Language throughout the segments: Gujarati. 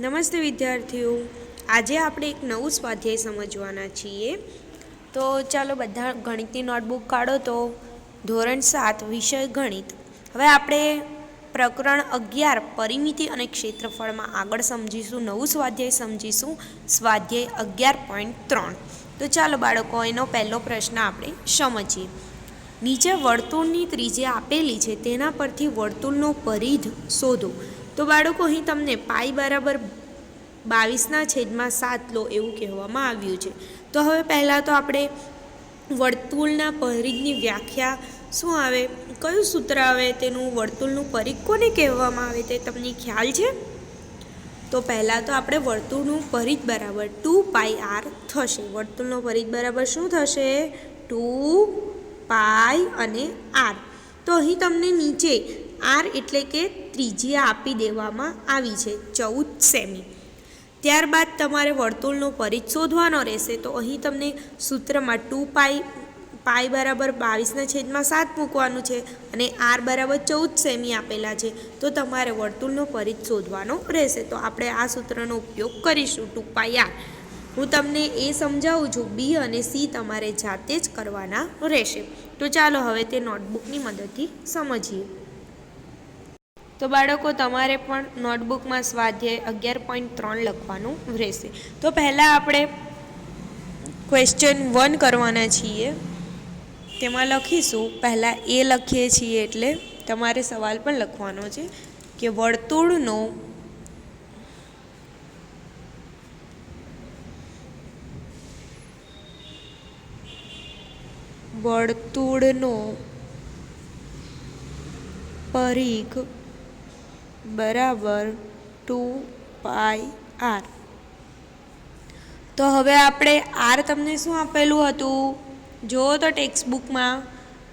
નમસ્તે વિદ્યાર્થીઓ, આજે આપણે એક નવું સ્વાધ્યાય સમજવાના છીએ. તો ચાલો બધા ગણિતની નોટબુક કાઢો. તો ધોરણ 7 વિષય ગણિત. હવે આપણે પ્રકરણ 11 પરિમિતિ અને ક્ષેત્રફળમાં આગળ સમજીશું. નવું સ્વાધ્યાય સમજીશું, સ્વાધ્યાય 11.3. તો ચાલો બાળકો, એનો પહેલો પ્રશ્ન આપણે સમજીએ. નીચે વર્તુળની ત્રિજ્યા આપેલી છે, તેના પરથી વર્તુળનો પરિઘ શોધો. તો બાળકો, અહીં તમને પાઈ બરાબર 22/7 લો એવું કહેવામાં આવ્યું છે. તો હવે પહેલાં તો આપણે વર્તુળના પરિઘની વ્યાખ્યા શું આવે, કયું સૂત્ર આવે, તેનું વર્તુળનું પરિઘ કોને કહેવામાં આવે તે તમને ખ્યાલ છે? તો પહેલાં તો આપણે વર્તુળનું પરિઘ બરાબર 2πr થશે. વર્તુળનો પરિઘ બરાબર શું થશે? 2π અને r. તો અહીં તમને નીચે r એટલે કે ત્રિજ્યા આપી દેવામાં આવી છે 14 સેમી. ત્યારબાદ તમારે વર્તુળનો પરિઘ શોધવાનો રહેશે. તો અહીં તમને સૂત્રમાં 2π બરાબર 22/7 મૂકવાનું છે અને r બરાબર 14 સેમી આપેલા છે. તો તમારે વર્તુળનો પરિઘ શોધવાનો રહેશે. તો આપણે આ સૂત્રનો ઉપયોગ કરીશું, 2πr. હું તમને એ સમજાવું છું, બી અને સી તમારે જાતે જ કરવાના રહેશે. તો ચાલો હવે તે નોટબુકની મદદથી સમજીએ. તો બાળકો, તમારે પણ નોટબુકમાં સ્વાધ્યાય 11.3 લખવાનું રહેશે. તો પહેલાં આપણે ક્વેશ્ચન 1 કરવાના છીએ. તેમાં લખીશું, પહેલાં એ લખીએ છીએ એટલે તમારે સવાલ પણ લખવાનો છે કે વર્તુળનો પરિઘ બરાબર 2πr. તો હવે આપણે r તમને શું આપેલું હતું જુઓ તો ટેક્સ્ટબુકમાં.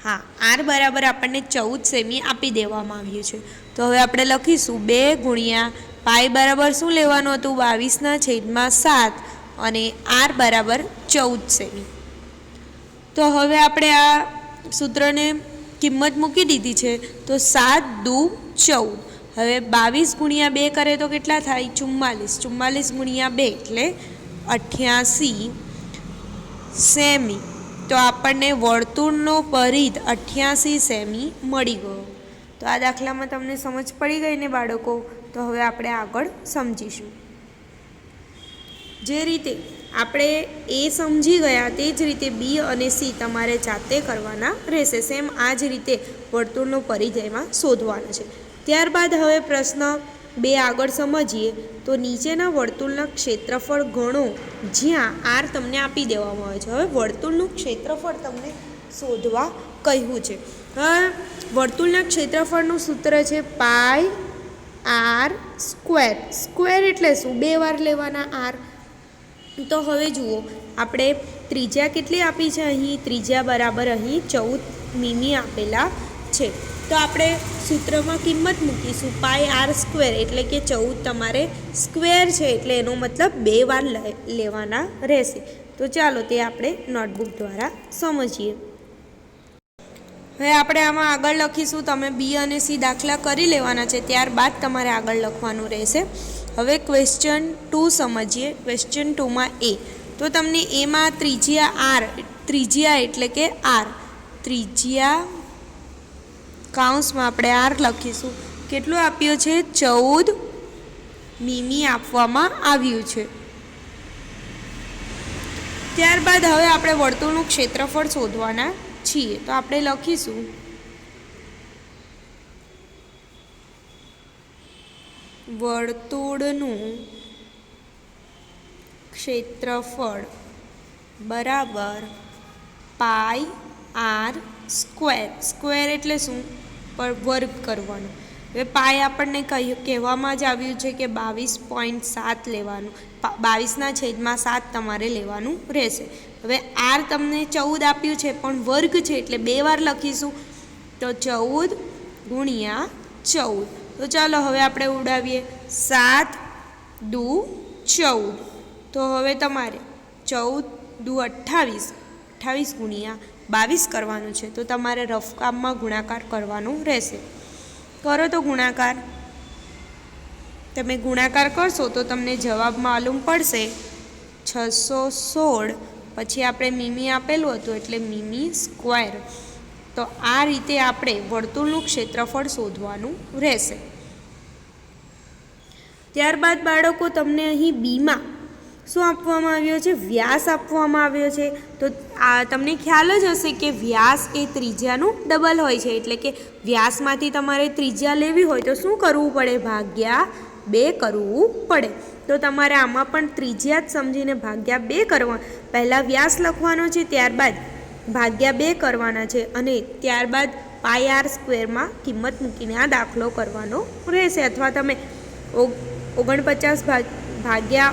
હા, r બરાબર આપણને 14 સેમી આપી દેવામાં આવ્યું છે. તો હવે આપણે લખીશું 2 ગુણ્યા પાઈ બરાબર શું લેવાનું હતું? 22/7 અને r બરાબર 14 સેમી. તો હવે આપણે આ સૂત્રને કિંમત મૂકી દીધી છે. તો 7 દુ 14. હવે 22 ગુણ્યા 2 કરે તો કેટલા થાય? 44. 44 ગુણ્યા 2 એટલે 88 સેમી. તો આપણને વર્તુળનો પરિઘ 88 સેમી મળી ગયો. તો આ દાખલામાં તમને સમજ પડી ગઈ ને બાળકો? તો હવે આપણે આગળ સમજીશું. જે રીતે આપણે એ સમજી ગયા તે જ રીતે બી અને સી તમારે જાતે કરવાના રહેશે. સેમ આ જ રીતે વર્તુળનો પરિઘ એમાં શોધવાનો છે. ત્યારબાદ હવે પ્રશ્ન 2 આગળ સમજીએ. તો નીચેના વર્તુળના ક્ષેત્રફળ ગણો જ્યાં r તમને આપી દેવામાં આવે છે. હવે વર્તુળનું ક્ષેત્રફળ તમને શોધવા કહ્યું છે. હવે વર્તુળના ક્ષેત્રફળનું સૂત્ર છે પાઈ r સ્ક્વેર. સ્ક્વેર એટલે શું? 2 વાર લેવાના r. તો હવે જુઓ, આપણે ત્રિજ્યા કેટલી આપી છે? અહીં ત્રિજ્યા બરાબર અહીં 14 મીમી આપેલા છે. તો આપણે સૂત્રમાં કિંમત મૂકીશું પાઈ r સ્ક્વેર એટલે કે 14 તમારે સ્ક્વેર છે એટલે એનો મતલબ 2 વાર લેવાના રહેશે. તો ચાલો તે આપણે નોટબુક દ્વારા સમજીએ. હવે આપણે આમાં આગળ લખીશું. તમે બી અને સી દાખલા કરી લેવાના છે, ત્યારબાદ તમારે આગળ લખવાનું રહેશે. હવે ક્વેશ્ચન 2 સમજીએ. ક્વેશ્ચન 2માં એ. તો તમને એમાં ત્રિજ્યા r, ત્રિજ્યા એટલે કે r, ત્રિજ્યા કૌંસમાં આપણે r લખીશું. કેટલું આપ્યું છે? 14 મીમી આપવામાં આવ્યું છે. ત્યારબાદ હવે આપણે વર્તુળનું ક્ષેત્રફળ શોધવાના છીએ. તો આપણે લખીશું વર્તુળનું ક્ષેત્રફળ બરાબર પાઈ r સ્ક્વેર. સ્ક્વેર એટલે શું? પર વર્ગ કરવાનો. હવે પાઈ આપણને કહેવામાં જ આવ્યું છે કે 22.7 લેવાનું, 22/7 તમારે લેવાનું રહેશે. હવે r તમને 14 આપ્યું છે પણ વર્ગ છે એટલે 2 વાર લખીશું. તો 14 ગુણ્યા 14. તો ચાલો હવે આપણે ઉડાવીએ. 7 દુ 14. તો હવે તમારે 14 દુ 28, 28 ગુણ્યા 22 કરવાનું છે. તો તમારે રફકામમાં ગુણાકાર કરવાનું રહેશે. કરો તો ગુણાકાર. તમે ગુણાકાર કરશો તો તમને જવાબ માલુમ પડશે 616. પછી આપણે મીમી આપેલું હતું એટલે મીમી સ્ક્વેર. તો આ રીતે આપણે વર્તુળનું ક્ષેત્રફળ શોધવાનું રહેશે. ત્યારબાદ બાળકો તમને અહીં બીમાં શું આપવામાં આવ્યો છે? વ્યાસ આપવામાં આવ્યો છે. તો આ તમને ખ્યાલ જ હશે કે વ્યાસ એ ત્રિજ્યાનું ડબલ હોય છે. એટલે કે વ્યાસમાંથી તમારે ત્રિજ્યા લેવી હોય તો શું કરવું પડે? ભાગ્યા 2 કરવું પડે. તો તમારે આમાં પણ ત્રિજ્યા જ સમજીને ભાગ્યા 2 કરવા. પહેલાં વ્યાસ લખવાનો છે, ત્યારબાદ ભાગ્યા 2 કરવાના છે અને ત્યારબાદ πr² કિંમત મૂકીને આ દાખલો કરવાનો રહેશે. અથવા તમે 49 ભાગ્યા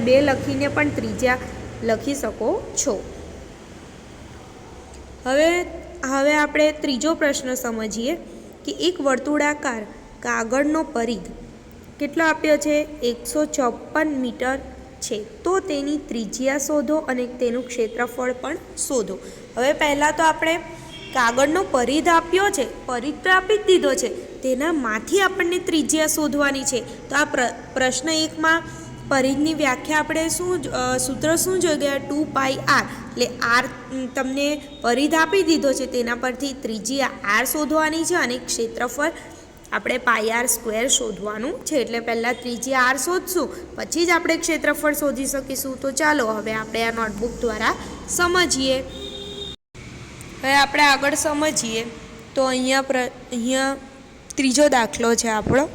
2 લખીને પણ ત્રિજ્યા લખી શકો છો. હવે આપણે ત્રીજો પ્રશ્ન સમજીએ કે એક વર્તુળાકાર કાગળનો પરિઘ કેટલો આપ્યો છે? 154 મીટર છે. તો તેની ત્રિજ્યા શોધો અને તેનું ક્ષેત્રફળ પણ શોધો. હવે પહેલાં તો આપણે કાગળનો પરિઘ આપ્યો છે, પરિઘ તો આપી જ દીધો છે, તેનામાંથી આપણને ત્રિજ્યા શોધવાની છે. તો આ પ્રશ્ન 1માં પરિઘની વ્યાખ્યા આપણે સૂત્ર શું જોઈ 2πr. એટલે r તમને પરિઘ આપી દીધો છે, તેના પરથી ત્રિજ્યા r શોધવાની છે અને ક્ષેત્રફળ આપણે πr² શોધવાનું છે. એટલે પહેલાં ત્રિજ્યા r શોધશું, પછી જ આપણે ક્ષેત્રફળ શોધી શકીશું. તો ચાલો હવે આપણે આ નોટબુક દ્વારા સમજીએ. હવે આપણે આગળ સમજીએ તો અહીંયા ત્રીજો દાખલો છે આપણો.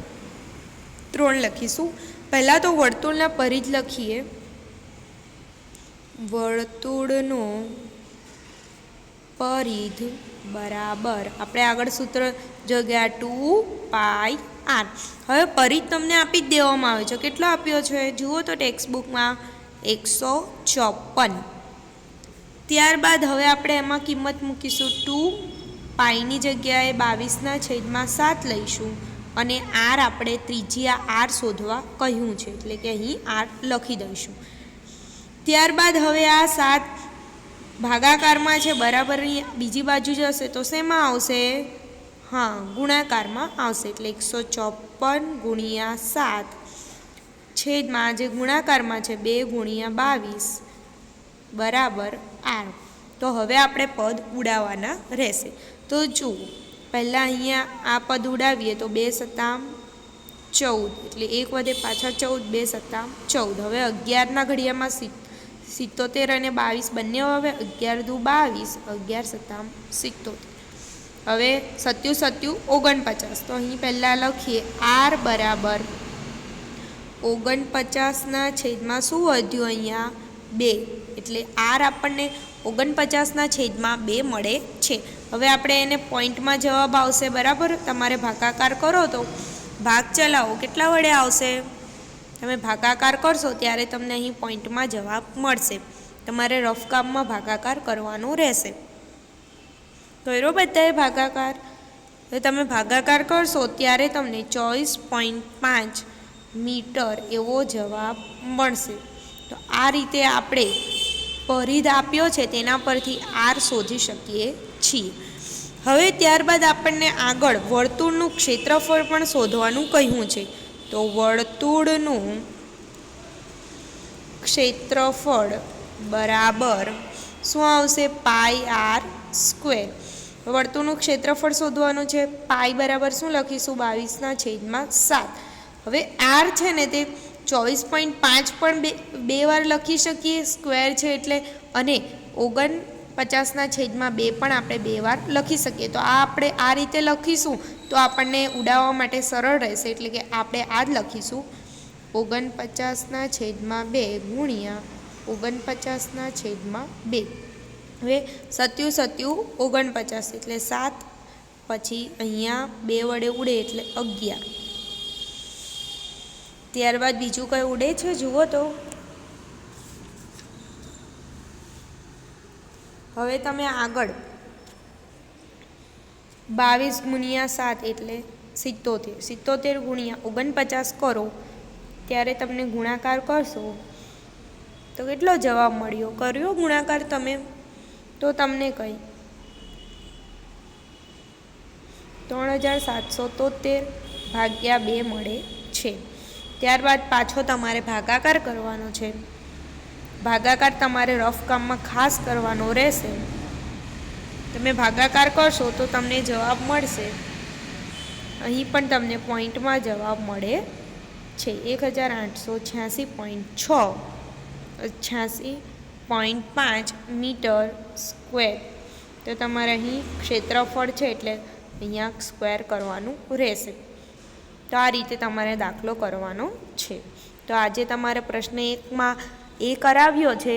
3 લખીશું. પહેલાં તો વર્તુળના પરિઘ લખીએ. વર્તુળનો પરિઘ બરાબર આપણે આગળ સૂત્ર જગ્યા 2πr. હવે પરિઘ તમને આપી જ દેવામાં આવે છે. કેટલો આપ્યો છે જુઓ તો ટેક્સ્ટબુકમાં 154. ત્યારબાદ હવે આપણે એમાં કિંમત મૂકીશું 2πની જગ્યાએ 22/7 લઈશું અને r આપણે ત્રિજ્યા r શોધવા કહ્યું છે એટલે કે અહીં r લખી દઈશું. ત્યારબાદ હવે આ 7 ભાગાકારમાં છે, બરાબર બીજી બાજુ જશે તો શેમાં આવશે? હા, ગુણાકારમાં આવશે. એટલે 154 × 7 છેદમાં જે ગુણાકારમાં છે 2 × 22 બરાબર r. તો હવે આપણે પદ ઉડાવવાના રહેશે. તો જુઓ પહેલાં અહીંયા આ પદ ઉડાવીએ તો 2 × 7 = 14. એટલે 1 વધે પાછા 14, 2 × 7 = 14. હવે 11ના ઘડિયામાં 77 અને 22 બંને હવે 11 દુ 22, 11 × 7 = 77. હવે 7 × 7 = 49. તો અહીં પહેલાં લખીએ r બરાબર 49/છેદમાં શું વધ્યું અહીંયા 2. એટલે r આપણને 49/2 મળે છે. હવે આપણે એને પોઈન્ટમાં જવાબ આવશે, બરાબર. તમારે ભાગાકાર કરો તો ભાગ ચલાવો કેટલા વડે આવશે? તમે ભાગાકાર કરશો ત્યારે તમને અહીં પોઈન્ટમાં જવાબ મળશે. તમારે રફ કામમાં ભાગાકાર કરવાનો રહેશે. કર્યો બધાએ ભાગાકાર? તો તમે ભાગાકાર કરશો ત્યારે તમને 24.5 મીટર એવો જવાબ મળશે. તો આ રીતે આપણે પરિઘ આપ્યો છે તેના પરથી r શોધી શકીએ છીએ. હવે ત્યારબાદ આપણને આગળ વર્તુળનું ક્ષેત્રફળ પણ શોધવાનું કહ્યું છે. તો વર્તુળનું ક્ષેત્રફળ બરાબર શું આવશે? πr². વર્તુળનું ક્ષેત્રફળ શોધવાનું છે. પાઈ બરાબર શું લખીશું? 22/7. હવે r છે ને તે 24.5 પણ 2 વાર લખી શકીએ, સ્ક્વેર છે એટલે, અને 49/2 પણ આપણે 2 વાર લખી શકીએ. તો આ આપણે આ રીતે લખીશું તો આપણને ઉડાવવા માટે સરળ રહેશે. એટલે કે આપણે આ જ લખીશું 49/2 ગુણ્યા 49/2. હવે 7 × 7 = 49 એટલે 7. પછી અહીંયા 2 વડે ઉડે એટલે 11. ત્યારબાદ બીજું કંઈ ઉડે છે જુઓ તો. હવે તમે આગળ 22 × 7 એટલે 77. 77 × 49 કરો ત્યારે તમને ગુણાકાર કરશો તો કેટલો જવાબ મળ્યો? કર્યો ગુણાકાર તમે? તો તમને કંઈ 3773 ભાગ્યા 2 મળે છે. ત્યારબાદ પાછો તમારે ભાગાકાર કરવાનો છે. ભાગાકાર તમારે રફ કામમાં ખાસ કરવાનો રહેશે. તમે ભાગાકાર કરશો તો તમને જવાબ મળશે. અહીં પણ તમને પોઈન્ટમાં જવાબ મળે છે 1886.6 86.5 મીટર સ્ક્વેર. તો તમારે અહીં ક્ષેત્રફળ છે એટલે અહીંયા સ્ક્વેર કરવાનું રહેશે. તો આ રીતે તમારે દાખલો કરવાનો છે. તો આજે તમારે પ્રશ્ન 1માં એ કરાવ્યો છે,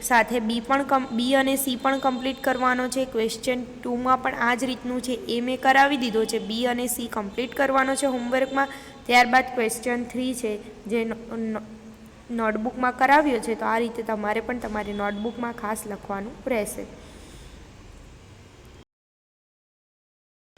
સાથે બી અને સી પણ કમ્પ્લીટ કરવાનો છે. ક્વેશ્ચન 2માં પણ આ જ રીતનું છે, એ મેં કરાવી દીધો છે. બી અને સી કમ્પ્લીટ કરવાનો છે હોમવર્કમાં. ત્યારબાદ ક્વેશ્ચન 3 છે જે નોટબુકમાં કરાવ્યો છે. તો આ રીતે તમારે પણ તમારી નોટબુકમાં ખાસ લખવાનું રહેશે.